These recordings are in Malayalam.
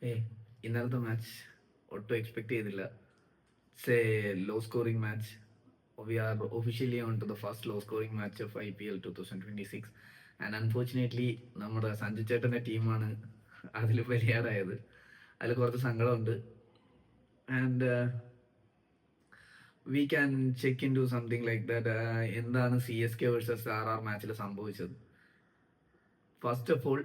ഏയ് ഇന്നലത്തെ മാച്ച് ഒട്ടും എക്സ്പെക്ട് ചെയ്തില്ല. It's a low scoring match. We are officially on to the first low scoring match of IPL 2026. And unfortunately നമ്മുടെ സഞ്ജു ചേട്ടൻ്റെ ടീമാണ് അതിൽ ബലിയാടായത്. അതിൽ കുറച്ച് സങ്കടമുണ്ട്. And we can check in to something like that. എന്താണ് CSK വേഴ്സസ് RR മാച്ചിൽ സംഭവിച്ചത്? First of all,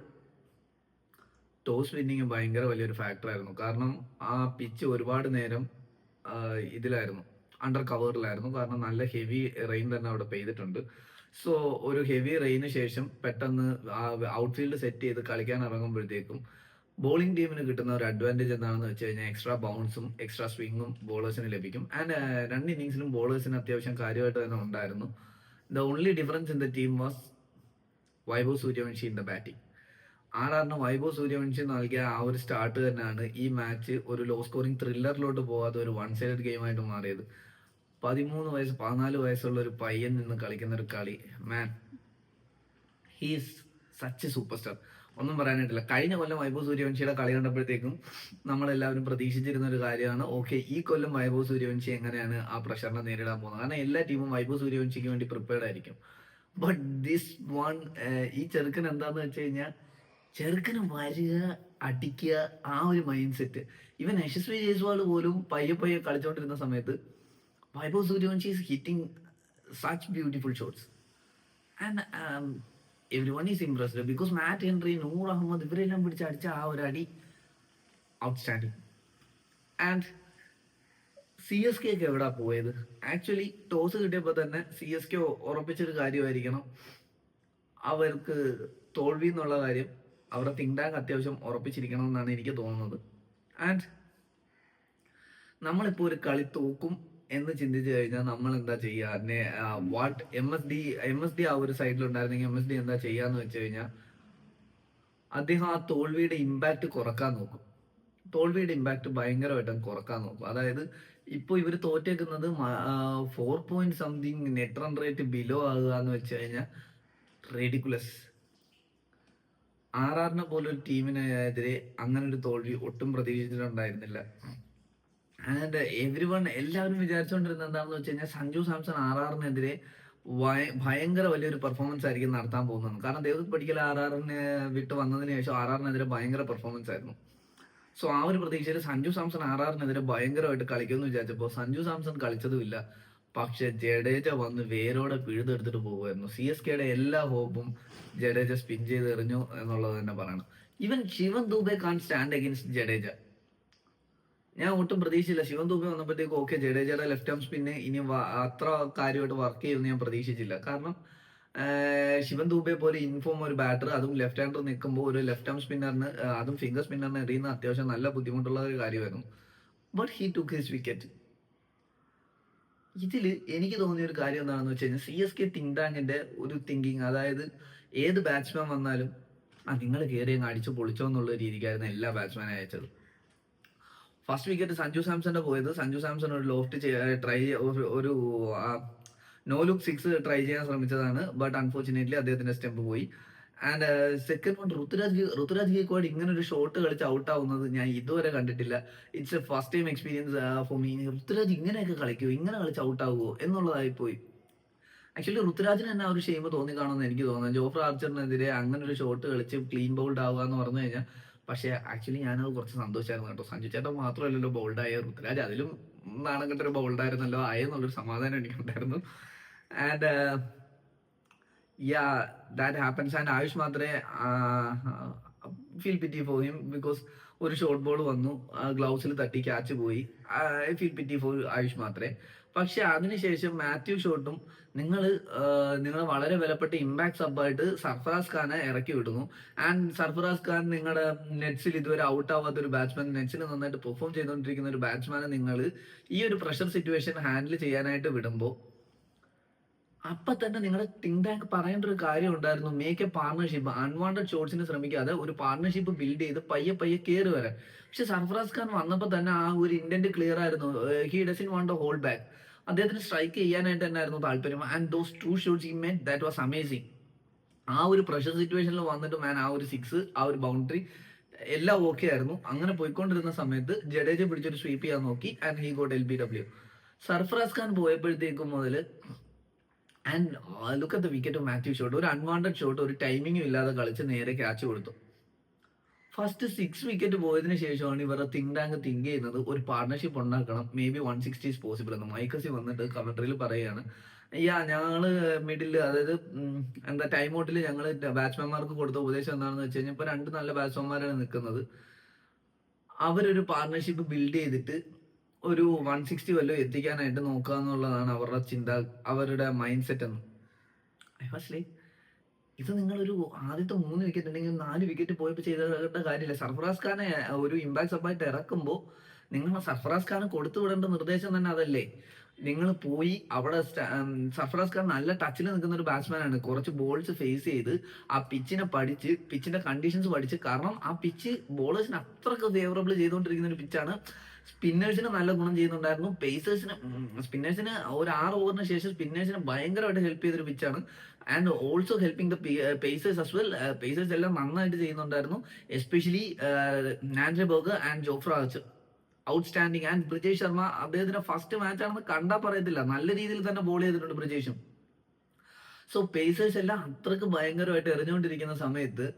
toss winning ഭയങ്കര വലിയൊരു ഫാക്ടറായിരുന്നു. കാരണം ആ പിച്ച് ഒരുപാട് നേരം ഇതിലായിരുന്നു, അണ്ടർ കവറിലായിരുന്നു. കാരണം നല്ല ഹെവി റെയിൻ തന്നെ അവിടെ പെയ്തിട്ടുണ്ട്. സോ ഒരു ഹെവി റെയിന് ശേഷം പെട്ടെന്ന് ഔട്ട്ഫീൽഡ് സെറ്റ് ചെയ്ത് കളിക്കാൻ ഇറങ്ങുമ്പോഴത്തേക്കും ബോളിംഗ് ടീമിന് കിട്ടുന്ന ഒരു അഡ്വാൻറ്റേജ് എന്താണെന്ന് വെച്ച് കഴിഞ്ഞാൽ എക്സ്ട്രാ ബൗൺസും എക്സ്ട്രാ സ്വിങ്ങും ബോളേഴ്സിന് ലഭിക്കും. ആൻഡ് രണ്ട് ഇന്നിങ്സിലും ബോളേഴ്സിന് അത്യാവശ്യം കാര്യമായിട്ട് തന്നെ ഉണ്ടായിരുന്നു. The only difference in the team was Vaibhav Suryavanshi in the batting. ആറാറിന് വൈഭവ് സൂര്യവംശി നൽകിയ ആ ഒരു സ്റ്റാർട്ട് തന്നെയാണ് ഈ മാച്ച് ഒരു ലോ സ്കോറിംഗ് ത്രില്ലറിലോട്ട് പോകാതെ ഒരു വൺ സൈഡഡ് ഗെയിമായിട്ട് മാറിയത്. 14 വയസ്സുള്ള ഒരു പയ്യൻ നിന്ന് കളിക്കുന്ന ഒരു കളി, man, he's such a super star. ഒന്നും പറയാനായിട്ടില്ല. കഴിഞ്ഞ കൊല്ലം വൈഭവ് സൂര്യവംശിയുടെ കളി കണ്ടപ്പോഴത്തേക്കും നമ്മളെല്ലാവരും പ്രതീക്ഷിച്ചിരുന്ന ഒരു കാര്യമാണ്, ഓക്കെ, ഈ കൊല്ലം വൈഭവ് സൂര്യവംശി എങ്ങനെയാണ് ആ പ്രഷറിനെ നേരിടാൻ പോകുന്നത്. കാരണം എല്ലാ ടീമും വൈഭവ് സൂര്യവംശിക്ക് വേണ്ടി പ്രിപ്പയർഡ് ആയിരിക്കും. ബട്ട് ദിസ് വൺ, ഈ ചെറുക്കൻ എന്താന്ന് വെച്ച് കഴിഞ്ഞാൽ, ചെറുക്കന് വരിക, അടിക്കുക, ആ ഒരു മൈൻഡ് സെറ്റ്. ഇവൻ യശസ്വി ജയ്സ്വാൾ പോലും പയ്യെ പയ്യെ കളിച്ചുകൊണ്ടിരുന്ന സമയത്ത് Vaibhav Suryavanshi is hitting such beautiful shots. And every one is impressed because Matt Henry, Noor Ahmad, ഇവരെല്ലാം പിടിച്ച് അടിച്ച ആ ഒരു അടി ഔട്ട്സ്റ്റാൻഡിങ്. ആൻഡ് CSK ഒക്കെ എവിടാ പോയത്? ആക്ച്വലി ടോസ് കിട്ടിയപ്പോൾ തന്നെ CSK ഉറപ്പിച്ചൊരു കാര്യമായിരിക്കണം, അവർക്ക് തോൽവി എന്നുള്ള കാര്യം അവരുടെ തിങ്ക് ടാങ്ക് അത്യാവശ്യം ഉറപ്പിച്ചിരിക്കണം എന്നാണ് എനിക്ക് തോന്നുന്നത്. ആൻഡ് നമ്മളിപ്പോൾ ഒരു കളി തോക്കും എന്ന് ചിന്തിച്ചു കഴിഞ്ഞാൽ നമ്മൾ എന്താ ചെയ്യുക? വാട്ട് MSD ആ ഒരു സൈഡിലുണ്ടായിരുന്നെങ്കിൽ MSD എന്താ ചെയ്യാന്ന് വെച്ച് കഴിഞ്ഞാൽ, അദ്ദേഹം ആ തോൽവിയുടെ ഇമ്പാക്റ്റ് കുറക്കാൻ നോക്കും. തോൽവിയുടെ ഇമ്പാക്റ്റ് ഭയങ്കരമായിട്ട് കുറക്കാൻ നോക്കും. അതായത് ഇപ്പോൾ ഇവർ തോറ്റേക്കുന്നത് 4 point something net run rate below ആകുക എന്ന് വെച്ച് കഴിഞ്ഞാൽ റെഡിക്കുലസ്. RRനെ പോലൊരു ടീമിനെതിരെ അങ്ങനെ ഒരു തോൽവി ഒട്ടും പ്രതീക്ഷിച്ചിട്ടുണ്ടായിരുന്നില്ല. ആൻഡ് എല്ലാവരും വിചാരിച്ചുകൊണ്ടിരുന്നത് എന്താണെന്ന് വെച്ച് കഴിഞ്ഞാൽ, സഞ്ജു സാംസൺ RRനെതിരെ ഭയങ്കര വലിയൊരു പെർഫോമൻസ് ആയിരിക്കും നടത്താൻ പോകുന്നത്. കാരണം ദേവദത്ത് പടിക്കൽ RRനെ വിട്ട് വന്നതിന് ശേഷം RRനെതിരെ ഭയങ്കര പെർഫോമൻസ് ആയിരുന്നു. സോ ആ ഒരു പ്രതീക്ഷയിൽ സഞ്ജു സാംസൺ RRനെതിരെ ഭയങ്കരമായിട്ട് കളിക്കുമെന്ന് വിചാരിച്ചപ്പോൾ സഞ്ജു സാംസൺ കളിച്ചതുമില്ല. പക്ഷെ ജഡേജ വന്ന് വേരോടെ പിഴുതെടുത്തിട്ട് പോകുമായിരുന്നു. CSKയുടെ എല്ലാ ഹോപ്പും ജഡേജ സ്പിൻ ചെയ്ത് എറിഞ്ഞു എന്നുള്ളത് തന്നെ പറയണം. Even Shivam Dube can't stand against Jadeja. ഞാൻ ഒട്ടും പ്രതീക്ഷിച്ചില്ല. ശിവൻ ദൂബെ വന്നപ്പോഴത്തേക്ക് ഓക്കെ, ജഡേജയുടെ ലെഫ്റ്റ് ആം സ്പിന്ന് ഇനി അത്ര കാര്യമായിട്ട് വർക്ക് ചെയ്യുമെന്ന് ഞാൻ പ്രതീക്ഷിച്ചില്ല. കാരണം ശിവൻ ദൂബെ പോലെ ഇൻഫോം ഒരു ബാറ്റർ, അതും ലെഫ്റ്റ് ഹാൻഡർ നിൽക്കുമ്പോൾ ഒരു ലെഫ്റ്റ് ആം സ്പിന്നറിന്, അതും ഫിംഗർ സ്പിന്നറിന് എറിയുന്ന അത്യാവശ്യം നല്ല ബുദ്ധിമുട്ടുള്ള ഒരു കാര്യമായിരുന്നു. But he took his wicket. ഇതിൽ എനിക്ക് തോന്നിയ ഒരു കാര്യം എന്താണെന്ന് വെച്ച് കഴിഞ്ഞാൽ, CSK തിങ്ക് ടാങ്കിന്റെ ഒരു തിങ്കിങ്, അതായത് ഏത് ബാറ്റ്സ്മാൻ വന്നാലും നിങ്ങൾ കയറി അങ്ങ് അടിച്ചു പൊളിച്ചോ എന്നുള്ള രീതിക്കായിരുന്നു എല്ലാ ബാറ്റ്സ്മാനെ അയച്ചത്. ഫസ്റ്റ് വിക്കറ്റ് സഞ്ജു സാംസന്റെ പോയത്. സഞ്ജു സാംസൺ ഒരു ലോഫ്റ്റ് ട്രൈ, ഒരു നോ ലുക്ക് 6 ട്രൈ ചെയ്യാൻ ശ്രമിച്ചതാണ്. ബട്ട് അൺഫോർച്ചുനേറ്റ്ലി അദ്ദേഹത്തിന്റെ സ്റ്റെമ്പ് പോയി. And second one, Ruturaj Gaikwad ഇങ്ങനെ ഒരു ഷോട്ട് കളിച്ച് ഔട്ട് ആവുന്നത് ഞാൻ ഇതുവരെ കണ്ടിട്ടില്ല. It's A first time experience for me. Ruturaj ഇങ്ങനെയൊക്കെ കളിക്കുമോ, ഇങ്ങനെ കളിച്ച് ഔട്ട് ആവുമോ എന്നുള്ളതായിപ്പോയി. ആക്ച്വലി ഋതുരാജിന് തന്നെ ആ ഒരു ഷെയിം തോന്നി കാണുമെന്ന് എനിക്ക് തോന്നുന്നത്. ജോഫ്ര ആർച്ചറിനെതിരെ അങ്ങനെ ഒരു ഷോട്ട് കളിച്ച് ക്ലീൻ ബൗൾഡ് ആവുക എന്ന് പറഞ്ഞു കഴിഞ്ഞാൽ. പക്ഷേ ആക്ച്വലി ഞാനത് കുറച്ച് സന്തോഷമായിരുന്നു കേട്ടോ. സഞ്ജു ചേട്ടൻ മാത്രമല്ലല്ലോ ബൗൾഡായ, ഋതുരാജ് അതിലും നാണം കെട്ടൊരു ബൗൾഡായിരുന്നല്ലോ ആയെന്നുള്ളൊരു സമാധാനം എനിക്കുണ്ടായിരുന്നു. And that happens. And Ayush മാത്രമേ feel pity for him because ഒരു ഷോർട്ട് ബോൾ വന്നു, ഗ്ലൗസിൽ തട്ടി ക്യാച്ച് പോയി. I feel pity for Ayush മാത്രമേ. പക്ഷെ അതിനുശേഷം മാത്യു ഷോട്ടും നിങ്ങൾ വളരെ വിലപ്പെട്ട ഇമ്പാക്ട് സബ്ബായിട്ട് സർഫറാസ് ഖാനെ ഇറക്കി വിടുന്നു. ആൻഡ് സർഫറാസ് ഖാൻ നിങ്ങളുടെ നെറ്റ്സിൽ ഇതുവരെ ഔട്ട് ആവാത്ത ഒരു ബാറ്റ്സ്മാൻ, നെറ്റ്സിൽ നന്നായിട്ട് പെർഫോം ചെയ്തുകൊണ്ടിരിക്കുന്ന ഒരു ബാറ്റ്സ്മാനെ നിങ്ങൾ ഈ ഒരു പ്രഷർ സിറ്റുവേഷൻ ഹാൻഡിൽ ചെയ്യാനായിട്ട് വിടുമ്പോൾ, അപ്പൊ തന്നെ നിങ്ങളുടെ തിങ്ക് ടാങ്ക് പറയേണ്ട ഒരു കാര്യം ഉണ്ടായിരുന്നു, മേക്ക് എ പാർട്ണർഷിപ്പ്. അൺവാണ്ടഡ് ഷോട്ട്സിന് ശ്രമിക്കാതെ ഒരു പാർട്ണർഷിപ്പ് ബിൽഡ് ചെയ്ത് പയ്യെ പയ്യെ കയറി വരാൻ. പക്ഷെ സർഫറാസ് ഖാൻ വന്നപ്പോൾ തന്നെ ആ ഒരു ഇന്റന്റ് ക്ലിയർ ആയിരുന്നു. He doesn't want to hold back. അദ്ദേഹത്തിന് സ്ട്രൈക്ക് ചെയ്യാനായിട്ട് തന്നെയായിരുന്നു താല്പര്യം. And those 2 shots he made, that was amazing. ആ ഒരു പ്രഷർ സിറ്റുവേഷനിൽ വന്നിട്ട് മാൻ, ആ ഒരു 6, ആ ഒരു ബൗണ്ടറി, എല്ലാം ഓക്കെ ആയിരുന്നു. അങ്ങനെ പോയിക്കൊണ്ടിരുന്ന സമയത്ത് ജഡേജ പിടിച്ചൊരു സ്വീപ്പ് ചെയ്യാൻ നോക്കി and he got LBW. Sarfaraz Khan പോയപ്പോഴത്തേക്കും മുതൽ and look at the wicket of Matthew shot. ഒരു അൺവാണ്ടഡ് ഷോട്ട്, ഒരു ടൈമിങ്ങും ഇല്ലാതെ കളിച്ച് നേരെ ക്യാച്ച് കൊടുത്തു. ഫസ്റ്റ് 6 വിക്കറ്റ് പോയതിനു ശേഷമാണ് ഇവരുടെ തിങ്ക് ചെയ്യുന്നത് ഒരു പാർട്ണർഷിപ്പ് ഉണ്ടാക്കണം, മേ ബി 160 ഈസ് പോസിബിൾ എന്ന്. മൈക്കസി വന്നിട്ട് കമന്ററിയിൽ പറയുകയാണ്, ഞങ്ങള് മിഡിൽ, അതായത് എന്താ ടൈം ഔട്ടിൽ ഞങ്ങൾ ബാറ്റ്സ്മാൻമാർക്ക് കൊടുത്ത ഉപദേശം എന്താണെന്ന് വെച്ച് കഴിഞ്ഞാൽ, ഇപ്പൊ രണ്ട് നല്ല ബാറ്റ്സ്മാൻമാരാണ് നിൽക്കുന്നത്, അവരൊരു പാർട്ണർഷിപ്പ് ബിൽഡ് ചെയ്തിട്ട് ഒരു 160 വല്ലതും എത്തിക്കാനായിട്ട് നോക്കുക എന്നുള്ളതാണ് അവരുടെ ചിന്ത, അവരുടെ മൈൻഡ് സെറ്റ് എന്ന്. ഇത് നിങ്ങളൊരു ആദ്യത്തെ 3 വിക്കറ്റ് അല്ലെങ്കിൽ 4 വിക്കറ്റ് പോയപ്പോൾ ചെയ്ത കാര്യമില്ല. സർഫറാസ് ഖാനെ ഒരു ഇമ്പാക്ട് സബായിട്ട് ഇറക്കുമ്പോൾ നിങ്ങൾ സർഫറാസ് ഖാന് കൊടുത്തു വിടേണ്ട നിർദ്ദേശം തന്നെ അതല്ലേ. നിങ്ങൾ പോയി അവിടെ സർഫറാസ് ഖാൻ നല്ല ടച്ചിൽ നിൽക്കുന്ന ഒരു ബാറ്റ്സ്മാൻ ആണ്. കുറച്ച് ബോൾസ് ഫേസ് ചെയ്ത് ആ പിച്ചിനെ പഠിച്ച്, പിച്ചിന്റെ കണ്ടീഷൻസ് പഠിച്ച്, കാരണം ആ പിച്ച് ബോളേഴ്സിന് അത്രക്ക് ഫേവറബിൾ ചെയ്തുകൊണ്ടിരിക്കുന്ന ഒരു പിച്ചാണ്. സ്പിന്നേഴ്സിന് നല്ല ഗുണം ചെയ്യുന്നുണ്ടായിരുന്നു. സ്പിന്നേഴ്സിന് ഒരു 6 ഓവറിന് ശേഷം സ്പിന്നേഴ്സിന് ഭയങ്കരമായിട്ട് ഹെൽപ്പ് ചെയ്തൊരു പിച്ചാണ്. And also helping the pacers as well. Pacers എല്ലാം നന്നായിട്ട് ചെയ്യുന്നുണ്ടായിരുന്നു. Especially Nandre Burger and Jofra Archer outstanding. And Brijesh Sharma, അദ്ദേഹത്തിന്റെ ഫസ്റ്റ് മാച്ച് ആണെന്ന് കണ്ടാൽ പറയത്തില്ല, നല്ല രീതിയിൽ തന്നെ ബോൾ ചെയ്തിട്ടുണ്ട് ബ്രിജേഷും. സോ പേസേഴ്സ് എല്ലാം അത്രക്ക് ഭയങ്കരമായിട്ട് എറിഞ്ഞുകൊണ്ടിരിക്കുന്ന സമയത്ത്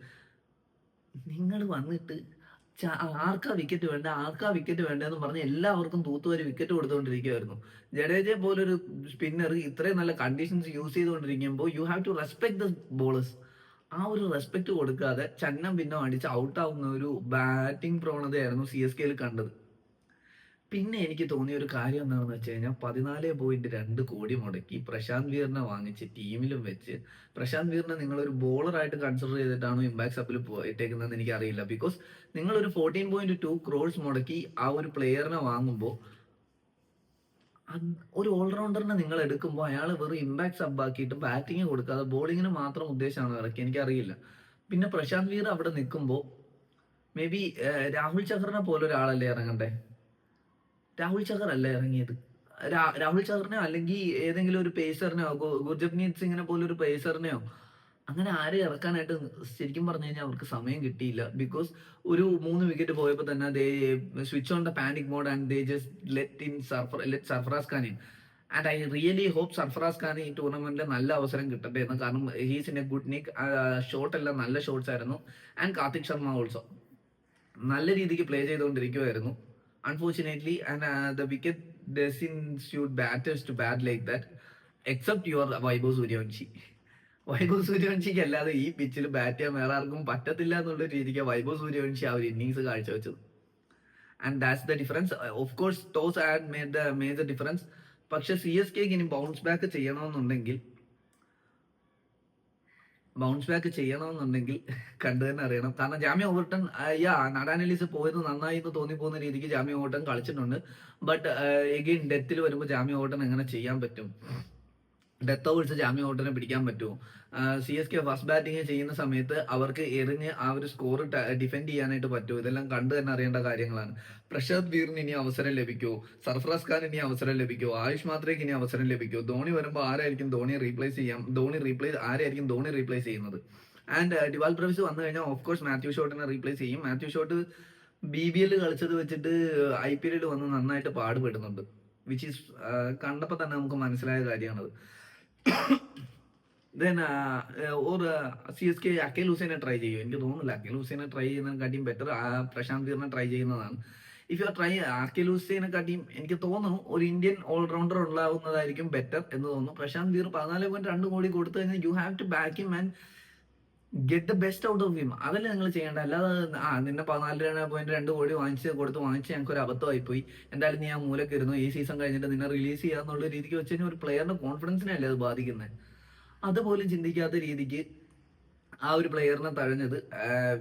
നിങ്ങൾ വന്നിട്ട് ആർക്കാ വിക്കറ്റ് വേണ്ടെന്ന് പറഞ്ഞ് എല്ലാവർക്കും തൂത്തുവാരി വിക്കറ്റ് കൊടുത്തുകൊണ്ടിരിക്കുകയായിരുന്നു. ജഡേജയെ പോലൊരു സ്പിന്നർ ഇത്രയും നല്ല കണ്ടീഷൻസ് യൂസ് ചെയ്തുകൊണ്ടിരിക്കുമ്പോൾ you have to respect the bowlers. ആ ഒരു റെസ്പെക്ട് കൊടുക്കാതെ ചന്നം ഭിന്നം അടിച്ച് ഔട്ടാവുന്ന ഒരു ബാറ്റിംഗ് പ്രവണതയായിരുന്നു CSKയിൽ കണ്ടത്. പിന്നെ എനിക്ക് തോന്നിയ ഒരു കാര്യം എന്താണെന്ന് വെച്ച് കഴിഞ്ഞാൽ 14.2 കോടി മുടക്കി പ്രശാന്ത് വീറിനെ വാങ്ങിച്ച് ടീമിലും വെച്ച്, പ്രശാന്ത് വീറിനെ നിങ്ങളൊരു ബോളറായിട്ട് കൺസിഡർ ചെയ്തിട്ടാണോ ഇമ്പാക്ട് സബിൽ ഇട്ടേക്കുന്നതെന്ന് എനിക്കറിയില്ല. ബിക്കോസ് നിങ്ങളൊരു 14.2 crores മുടക്കി ആ ഒരു പ്ലെയറിനെ വാങ്ങുമ്പോൾ, ഒരു ഓൾറൗണ്ടറിനെ നിങ്ങൾ എടുക്കുമ്പോൾ അയാൾ വെറും ഇമ്പാക്ട് സബ് ആക്കിയിട്ട് ബാറ്റിംഗ് കൊടുക്കാതെ ബോളിങ്ങിന് മാത്രം ഉദ്ദേശമാണ് ഇറക്കി, എനിക്കറിയില്ല. പിന്നെ പ്രശാന്ത് വീർ അവിടെ നിൽക്കുമ്പോൾ മേ ബി രാഹുൽ ചഹറിനെ പോലെ ഒരാളല്ലേ ഇറങ്ങണ്ടേ? രാഹുൽ ചഹർ അല്ല ഇറങ്ങിയത്. രാഹുൽ ചഹറിനെയോ അല്ലെങ്കിൽ ഏതെങ്കിലും ഒരു പേസറിനെയോ, ഗുർജപ്നീത് സിംഗിനെ പോലെ ഒരു പേസറിനെയോ അങ്ങനെ ആരെ ഇറക്കാനായിട്ട് ശരിക്കും പറഞ്ഞു കഴിഞ്ഞാൽ അവർക്ക് സമയം കിട്ടിയില്ല. ബിക്കോസ് ഒരു 3 വിക്കറ്റ് പോയപ്പോൾ തന്നെ they switch on the panic mode and they just let Sarfaraz Khan in. And I really hope Sarfaraz Khan ഈ ടൂർണമെന്റിൽ നല്ല അവസരം കിട്ടട്ടെ എന്ന്. കാരണം he's in a good nick. Shot എല്ലാം നല്ല ഷോട്ട്സ് ആയിരുന്നു. ആൻഡ് കാർത്തിക് ശർമ്മ ഓൾസോ നല്ല രീതിക്ക് play ചെയ്തുകൊണ്ടിരിക്കുമായിരുന്നു. Unfortunately, and the wicket doesn't suit batters to bat like that, except your Vaibhav Suryavanshi. Vaibhav സൂര്യവംശിക്ക് അല്ലാതെ ഈ പിച്ചിൽ ബാറ്റ് ചെയ്യാൻ വേറെ ആർക്കും പറ്റത്തില്ല എന്നുള്ള രീതിക്ക് വൈഭവ് സൂര്യവംശി ആ ഒരു ഇന്നിങ്സ് കാഴ്ചവെച്ചത്. And that's the difference. Of course toss add made the major difference. പക്ഷെ CSK ഇനി ബൗൺസ് ബാക്ക് ചെയ്യണമെന്നുണ്ടെങ്കിൽ കണ്ടു തന്നെ അറിയണം. കാരണം ജാമ്യ ഓവർട്ടൺ നടാനലീസ് പോയത് നന്നായി എന്ന് തോന്നിപ്പോകുന്ന രീതിക്ക് ജാമ്യ ഓവർട്ടൺ കളിച്ചിട്ടുണ്ട്. ബട്ട് എഗെയിൻ ഡെത്തിൽ വരുമ്പോൾ ജാമ്യ ഓവർട്ടൺ എങ്ങനെ ചെയ്യാൻ പറ്റും? ഡെത്ത് ഓവേഴ്സ് ജാമ്യ ഓവർട്ടനെ പിടിക്കാൻ പറ്റുമോ? CSK ഫസ്റ്റ് ബാറ്റിംഗ് ചെയ്യുന്ന സമയത്ത് അവർക്ക് എറിഞ്ഞ് ആ ഒരു സ്കോർ ഡിഫെൻഡ് ചെയ്യാനായിട്ട് പറ്റുമോ? ഇതെല്ലാം കണ്ടു തന്നെ അറിയേണ്ട കാര്യങ്ങളാണ്. പ്രശാന്ത് വീറിന് ഇനി അവസരം ലഭിക്കുമോ? സർഫറാസ് ഖാൻ ഇനി അവസരം ലഭിക്കുമോ? ആയുഷ് മാത്രയ്ക്ക് ഇനി അവസരം ലഭിക്കുമോ? ധോണി വരുമ്പോൾ ആരായിരിക്കും ധോണി റീപ്ലേസ് ചെയ്യുന്നത്? ആൻഡ് ഡിവാൽ ബ്രവിസ് വന്നു കഴിഞ്ഞാൽ ഓഫ് കോഴ്സ് മാത്യു ഷോട്ടിനെ റീപ്ലേസ് ചെയ്യും. മാത്യു ഷോട്ട് BBL കളിച്ചത് വെച്ചിട്ട് IPL വന്ന് നന്നായിട്ട് പാടുപെടുന്നുണ്ട്, വിച്ച് ഈസ് കണ്ടപ്പോൾ തന്നെ നമുക്ക് മനസ്സിലായ കാര്യമാണത്. ദെൻ CSK അഖിൽ ഹുസൈനെ ട്രൈ ചെയ്യും. എനിക്ക് തോന്നുന്നില്ല അഖിൽ ഹുസൈനെ ട്രൈ ചെയ്യുന്നതിനെക്കാട്ടിയും ബെറ്റർ പ്രശാന്ത് വീറിനെ ട്രൈ ചെയ്യുന്നതാണ്. If you are try Akhil ഹുസൈനെക്കാട്ടിയും എനിക്ക് തോന്നുന്നു ഒരു ഇന്ത്യൻ ഓൾറൗണ്ടർ ഉണ്ടാവുന്നതായിരിക്കും ബെറ്റർ എന്ന് തോന്നുന്നു. പ്രശാന്ത് വീർ 14.2 കോടി കൊടുത്തു കഴിഞ്ഞാൽ you have to back him and get the best out of him. അതല്ലേ നിങ്ങൾ ചെയ്യേണ്ട. അല്ലാതെ നിന്നെ 14.2 കോടി വാങ്ങിച്ച് ഞങ്ങൾക്ക് ഒരു അബദ്ധമായി പോയി, എന്തായാലും നീ ആ മൂലക്ക് ഇരുന്നു, ഈ സീസൺ കഴിഞ്ഞിട്ട് നിന്നെ റിലീസ് ചെയ്യാന്നുള്ള രീതിക്ക് വെച്ച് കഴിഞ്ഞാൽ ഒരു പ്ലെയറിന്റെ കോൺഫിഡൻസിനെ അല്ലേ അത് ബാധിക്കുന്നത്. അതുപോലും ചിന്തിക്കാത്ത രീതിക്ക് ആ ഒരു പ്ലെയറിനെ തഴഞ്ഞത്,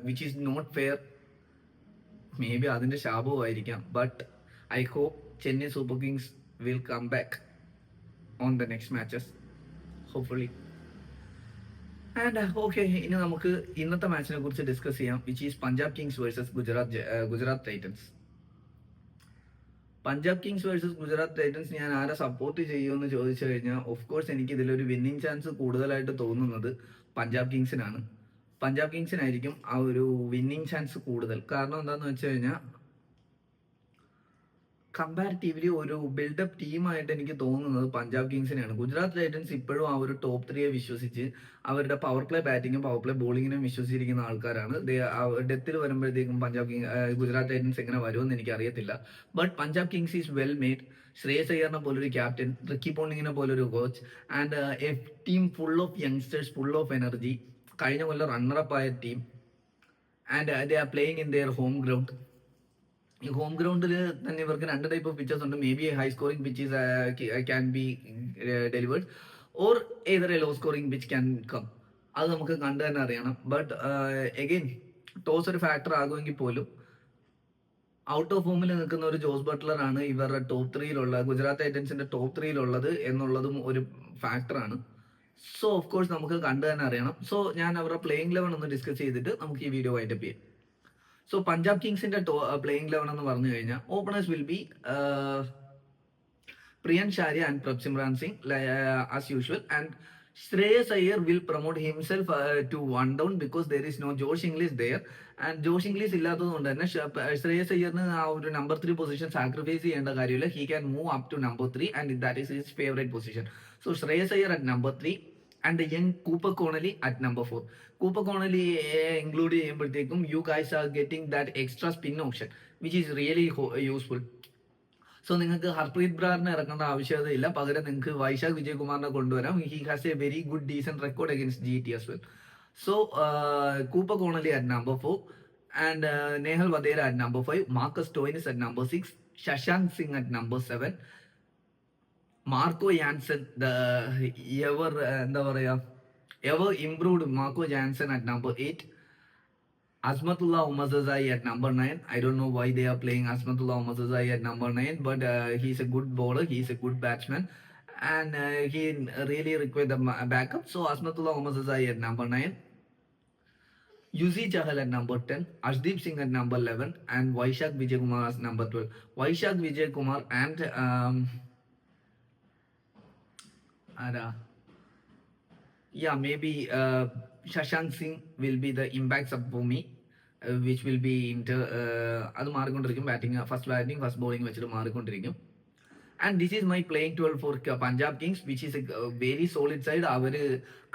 which is not fair. May be അതിന്റെ ശാപവുമായിരിക്കാം. But I hope Chennai Super Kings will come back on the next matches hopefully. And okay, ഇനി നമുക്ക് ഇന്നത്തെ മാച്ചിനെ കുറിച്ച് ഡിസ്കസ് ചെയ്യാം, which is Punjab Kings versus Gujarat Titans. Punjab Kings versus Gujarat Titans ഞാൻ ആരെ സപ്പോർട്ട് ചെയ്യുമെന്ന് ചോദിച്ചു കഴിഞ്ഞാൽ ഓഫ് കോഴ്സ് എനിക്ക് ഇതിലൊരു വിന്നിങ് ചാൻസ് കൂടുതലായിട്ട് തോന്നുന്നത് പഞ്ചാബ് കിങ്സിനാണ്. പഞ്ചാബ് കിങ്സിനായിരിക്കും ആ ഒരു വിന്നിങ് ചാൻസ് കൂടുതൽ. കാരണം എന്താണെന്ന് വെച്ച് കഴിഞ്ഞാൽ കമ്പാരിറ്റീവ്ലി ഒരു ബിൽഡപ്പ് ടീമായിട്ട് എനിക്ക് തോന്നുന്നത് പഞ്ചാബ് കിങ്സിനെയാണ്. ഗുജറാത്ത് ടൈറ്റൻസ് ഇപ്പോഴും ആ ഒരു ടോപ്പ് 3യെ വിശ്വസിച്ച് അവരുടെ പവർ പ്ലേ ബാറ്റിങ്ങും പവർ പ്ലേ ബോളിങ്ങിനും വിശ്വസിച്ചിരിക്കുന്ന ആൾക്കാരാണ്. ഡെത്തിൽ വരുമ്പോഴത്തേക്കും ഗുജറാത്ത് ടൈറ്റൻസ് എങ്ങനെ വരുമെന്ന് എനിക്ക് അറിയത്തില്ല. But Punjab Kings is well made. Shreyas അയ്യറിനെ പോലൊരു ക്യാപ്റ്റൻ, റിക്കി പോണ്ടിങ്ങിനെ പോലൊരു coach, and a team full of youngsters, full of energy. കഴിഞ്ഞ കൊല്ലം റണ്ണറപ്പ് ആയ ടീം, and they are playing in their home ground. ഈ ഹോം ഗ്രൗണ്ടിൽ തന്നെ ഇവർക്ക് 2 ടൈപ്പ് ഓഫ് പിച്ചേഴ്സ് ഉണ്ട്. May be high scoring pitches can be delivered, or either a low scoring pitch can come. അത് നമുക്ക് കണ്ടു തന്നെ അറിയണം. ബട്ട് എഗെയിൻ ടോസ് ഒരു ഫാക്ടർ ആകുമെങ്കിൽ പോലും ഔട്ട് ഓഫ് ഫോമിൽ നിൽക്കുന്ന ഒരു ജോസ് ബട്ട്ലർ ആണ് ഇവരുടെ ടോപ്പ് 3യിലുള്ള, ഗുജറാത്ത് ടൈറ്റൻസിന്റെ ടോപ്പ് 3യിലുള്ളത് എന്നുള്ളതും ഒരു ഫാക്ടറാണ്. സോ ഓഫ് കോഴ്സ് നമുക്ക് കണ്ടു തന്നെ അറിയണം. സോ ഞാൻ അവരുടെ പ്ലേയിങ് ലെവൻ ഒന്ന് ഡിസ്കസ് ചെയ്തിട്ട് നമുക്ക് ഈ വീഡിയോ വൈൻഡപ്പ് ചെയ്യാം. സോ പഞ്ചാബ് കിങ്സിന്റെ പ്ലേയിങ് ലെവൻ എന്ന് പറഞ്ഞു കഴിഞ്ഞാൽ openers will be Priyan Sharia and Prabsimran Singh as usual, and Shreyas Iyer will promote himself to one down because there is no Josh Inglis there, and Josh Inglis ഇല്ലാത്തതുകൊണ്ട് തന്നെ ശ്രേയസ് അയ്യറിന് ആ ഒരു നമ്പർ 3 പൊസിഷൻ സാക്രിഫൈസ് ചെയ്യേണ്ട കാര്യമില്ല. He can move up to number 3 and that is his favourite position. So Shreyas Iyer at number 3 and the young Cooper Connolly at number 4. Cooper Connolly include ചെയ്യുമ്പോഴത്തേക്കും you guys are getting that extra spin option which is really useful. So നിങ്ങൾക്ക് ഹർപ്രീത് ബ്രാറിനെ ഇറക്കേണ്ട ആവശ്യകതയില്ല. പകരം നിങ്ങൾക്ക് വൈശാഖ് വിജയകുമാറിനെ കൊണ്ടുവരാം. He has A very good decent record against GT as well. So Cooper Connolly at number 4 and Nehal Vadera at number 5, Marcus Stoinis at number 6, Shashank Singh at number 7, Marco Jansen, the ever improved Marco Jansen at number 8, Azmatullah Umarzai at number 9. I don't know why they are playing Azmatullah Umarzai at number 9, but he's a good bowler, he's a good batsman, and he really required the backup. So Azmatullah Umarzai at number 9, Yuzi Chahal at number 10, Ashdeep Singh at number 11, and Vaishak Vijayakumar as number 12. Vaishak Vijayakumar and maybe Shashank Singh will be the impact sub for me, which will be അത് മാറിക്കൊണ്ടിരിക്കും. ഫസ്റ്റ് ബാറ്റിംഗ് ഫസ്റ്റ് ബോളിംഗ് വെച്ചിട്ട് മാറിക്കൊണ്ടിരിക്കും. And this is my playing 12 for Punjab Kings, which is a very solid side. അവർ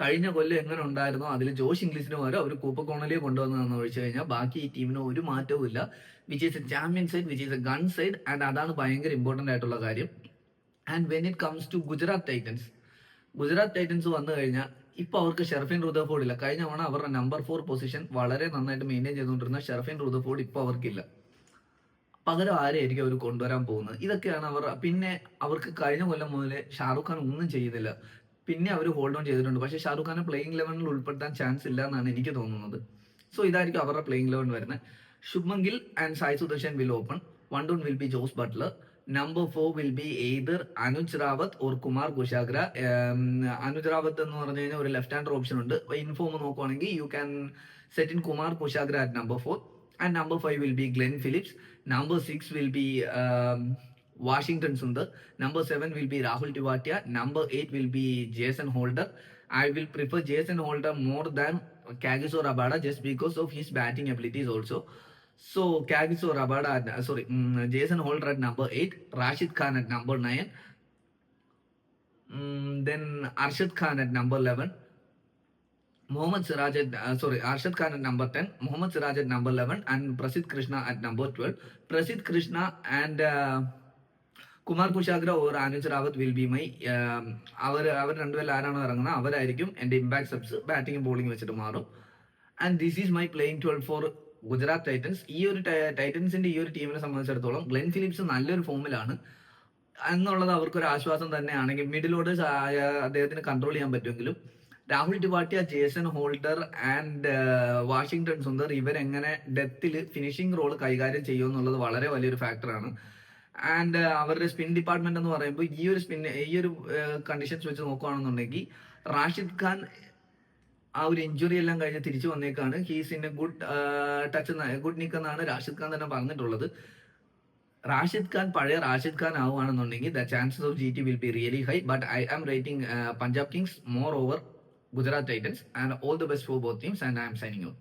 കഴിഞ്ഞ കൊല്ലം എങ്ങനെ ഉണ്ടായിരുന്നോ അതിൽ ജോഷ് ഇംഗ്ലീഷിന് പകരം അവർ കൂപ്പർ കോണലിയെ കൊണ്ടുവന്നതെന്ന് ഒഴിച്ചു കഴിഞ്ഞാൽ ബാക്കി ഈ ടീമിന് ഒരു മാറ്റവും ഇല്ല. Which is a champion side, which is a gun side, and അതാണ് ഭയങ്കര ഇമ്പോർട്ടൻ്റ് ആയിട്ടുള്ള കാര്യം. And when it comes to Gujarat Titans വന്നു കഴിഞ്ഞാൽ ഇപ്പോൾ അവർക്ക് ഷെർഫിൻ റുദർഫോർഡ് ഇല്ല. കഴിഞ്ഞ തവണ അവരുടെ നമ്പർ 4 പൊസിഷൻ വളരെ നന്നായിട്ട് മെയിൻറ്റെയിൻ ചെയ്തുകൊണ്ടിരുന്ന ഷെർഫിൻ റുദർഫോർഡ് ഇപ്പോൾ അവർക്കില്ല. പകരം ആരെയായിരിക്കും അവർ കൊണ്ടുവരാൻ പോകുന്നത്? ഇതൊക്കെയാണ് അവർ. പിന്നെ അവർക്ക് കഴിഞ്ഞ കൊല്ലം മുതലേ ഷാറുഖ് ഖാൻ ഒന്നും ചെയ്യുന്നില്ല. പിന്നെ അവർ ഹോൾഡ് ഓൺ ചെയ്തിട്ടുണ്ട്. പക്ഷേ ഷാറുഖ് ഖാനെ പ്ലേയിങ് ലെവനിൽ ഉൾപ്പെടുത്താൻ ചാൻസ് ഇല്ല എന്നാണ് എനിക്ക് തോന്നുന്നത്. സോ ഇതായിരിക്കും അവരുടെ പ്ലേയിങ് ലെവൻ വരുന്നത്. Shubman Gill and Sai Sudharsan will open. One down will be Jos Buttler. Number 4 will be either Anuj Rawat or Kumar Kushagra. Anuj Rawat എന്ന് പറഞ്ഞു കഴിഞ്ഞാൽ ഒരു ലെഫ്റ്റ് ഹാൻഡർ ഓപ്ഷൻ ഉണ്ട്. ഇൻഫോം നോക്കുവാണെങ്കിൽ you can set in Kumar Kushagra at number 4. And number 5 will be Glenn Phillips. Number 6 will be Washington Sundar. Number 7 will be Rahul Tewatia. Number 8 will be Jason Holder. I will prefer Jason Holder more than Kagiso Rabada just because of his batting abilities also. So Kagiso Rabada, Jason Holder at number 8, Rashid Khan at number 9, then Arshad Khan at number 11, Arshad Khan at number 10, Mohammad Siraj at number 11, and Prasidh Krishna at number 12. Prasidh Krishna and Kumar Kushagra or Anuj Rawat will be my അവർ രണ്ടുപേരും ആരാണോ ഇറങ്ങുന്നത് അവരായിരിക്കും എൻ്റെ ഇമ്പാക്ട് സബ്സ്. ബാറ്റിംഗ് ബോളിംഗ് വെച്ചിട്ട് മാറും. And this is my playing 12 for Gujarat Titans. ഈ ഒരു ടൈറ്റൻസിന്റെ ഈ ഒരു ടീമിനെ സംബന്ധിച്ചിടത്തോളം ഗ്ലെൻ ഫിലിപ്സ് നല്ലൊരു ഫോമിലാണ് എന്നുള്ളത് അവർക്കൊരു ആശ്വാസം തന്നെയാണെങ്കിൽ മിഡിൽ ഓർഡേഴ്സ് അദ്ദേഹത്തിന് കൺട്രോൾ ചെയ്യാൻ പറ്റുമെങ്കിലും Rahul Tewatia, Jason Holder and Washington Sundar ഇവരെങ്ങനെ ഡെത്തിൽ ഫിനിഷിംഗ് റോൾ കൈകാര്യം ചെയ്യുമെന്നുള്ളത് വളരെ വലിയൊരു ഫാക്ടറാണ്. ആൻഡ് അവരുടെ സ്പിൻ ഡിപ്പാർട്ട്മെന്റ് എന്ന് പറയുമ്പോൾ ഈ ഒരു കണ്ടീഷൻസ് വെച്ച് നോക്കുകയാണെന്നുണ്ടെങ്കിൽ റാഷിദ് ഖാൻ ആ ഒരു ഇഞ്ചുറി എല്ലാം കഴിഞ്ഞ് തിരിച്ചു വന്നേക്കാണ്. He's in a good nick എന്നാണ് റാഷിദ് ഖാൻ തന്നെ പറഞ്ഞിട്ടുള്ളത്. റാഷിദ് ഖാൻ പഴയ റാഷിദ് ഖാൻ ആവുകയാണെന്നുണ്ടെങ്കിൽ the chances of GT will be really high. But I am rating Punjab Kings more over Gujarat Titans, and all the best for both teams. And I am signing out.